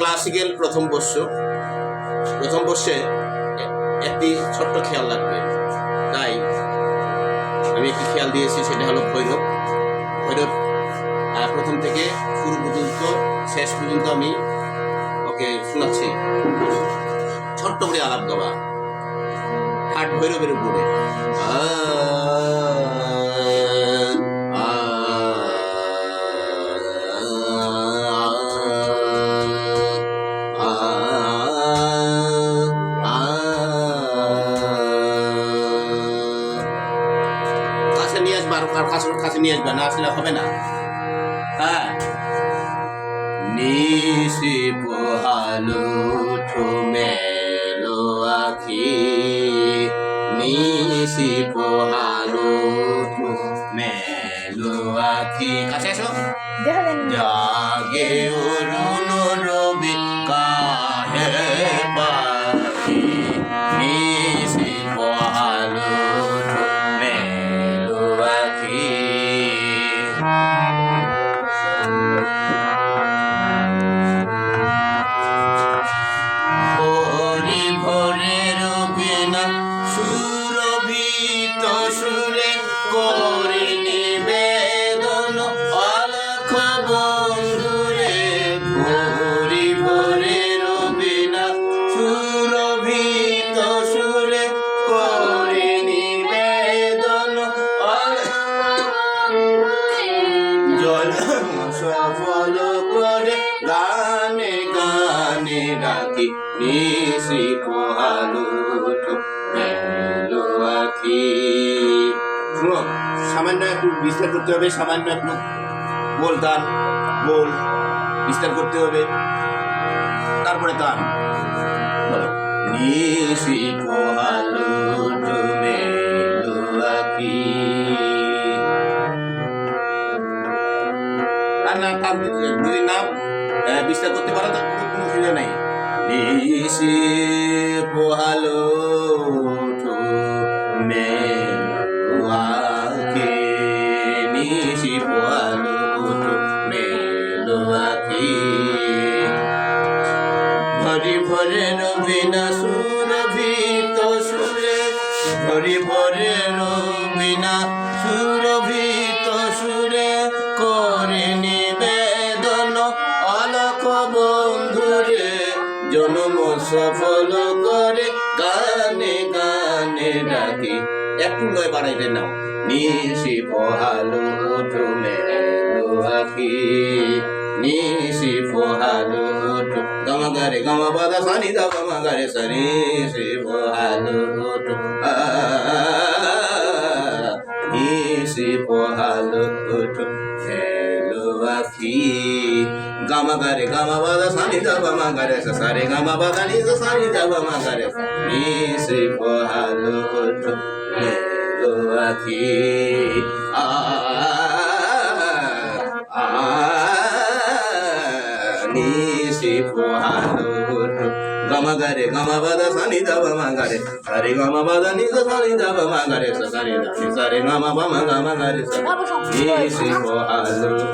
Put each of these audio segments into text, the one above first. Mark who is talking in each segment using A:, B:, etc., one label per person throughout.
A: Classical প্রথম বর্ষে একটি ছোট্ট খেয়াল লাগবে, তাই আমি একটি খেয়াল দিয়েছি, সেটা হলো ভৈরব। প্রথম থেকে শুরু পর্যন্ত শেষ পর্যন্ত আমি ওকে শোনাচ্ছি। ছোট্ট করে আলাপ গাওয়া, হাট ভৈরবের উপরে। কাছে নিয়ে আসবে, আর কাছে নিয়ে আসবে, না আসলে হবে না। হ্যাঁ, নিশি পোহালো মেলো আখি, নিশি পোহালো মেলো আখি। কাছে এসো। জাগে অরুণ রবি কাহে পাখি, নিশি পোহালো মেলো আখি। সুরভিত সুরে করে নিবেদন অলখ বন্ধুরে, ভরি ভরে রবিনা সুরভিত সুরে করে নিবেদন জল সফল করে গানে গানে ডাকি, নিশি পোহালো মেলো আখি। শুনো, সামান্য একটু বিস্তার করতে হবে, সামান্য একটু বল বিস্তার করতে হবে, তারপরে তান বলো। নিশি পোহালো মেলো আখি। আর না, তার যদি না বিস্তার করতে পারো তার কোনো সুবিধা নাই। নিশি পোহালো মেলো আখি, নিশি পোহালো মেলো আখি। ভরি ভরে রবিনা সুরভিত সুরে, ভরি ভরে রবিনা সুরভিত সুরে করে নিবেদন অলখ বন্ধুরে, জন্ম সফল করে গানে গানে ডাকি। একটু লয় বাড়াইতে নাও। নিশি পোহালো মেলো আখি, নিশি পোহালো গামা গারে গামা বাদা সানি দা গামা গারে সানি, নিশি পোহালো নিশি পোহালো মেলো আখি। গামা গারে গামা বাদা সানি দা গামা গারে সারে গামা বাদা নি সানি দা গামা গারে, নিশি পোহালো মেলো আখি। নিশি পোহালো গামা গারে গামা বাদা সানি দা গামা গারে সারে গামা বাদা নি সানি দা গামা গারে সারে দা সারে গামা বামা গামা গারে, নিশি পোহালো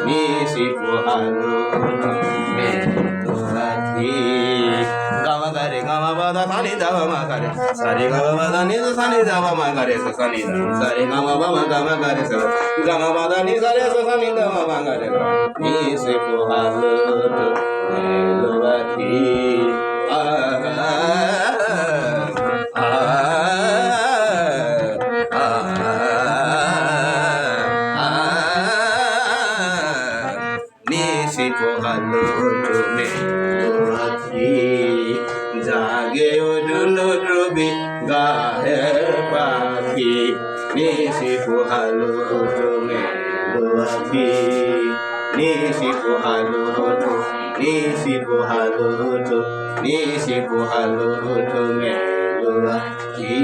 A: নিশি পোহালো মেলো আখি। গামা গারে গামা বাদা সানি দা গামা গারে সারে গামা বাদা নি সানি দা গামা গারে সানি দা সারে গামা বামা গামা গারে গামা বাদা নি সারে সানি দা গামা গারে, নিশি পোহালো মেলো আখি। নিশি পোহালো মেলো আখি। জাগে অরুণ রবি গাহে পাখি, নিশি পোহালো মেলো আখি, নিশি পোহালো নিশি পোহালো নিশি পোহালো মেলো আখি।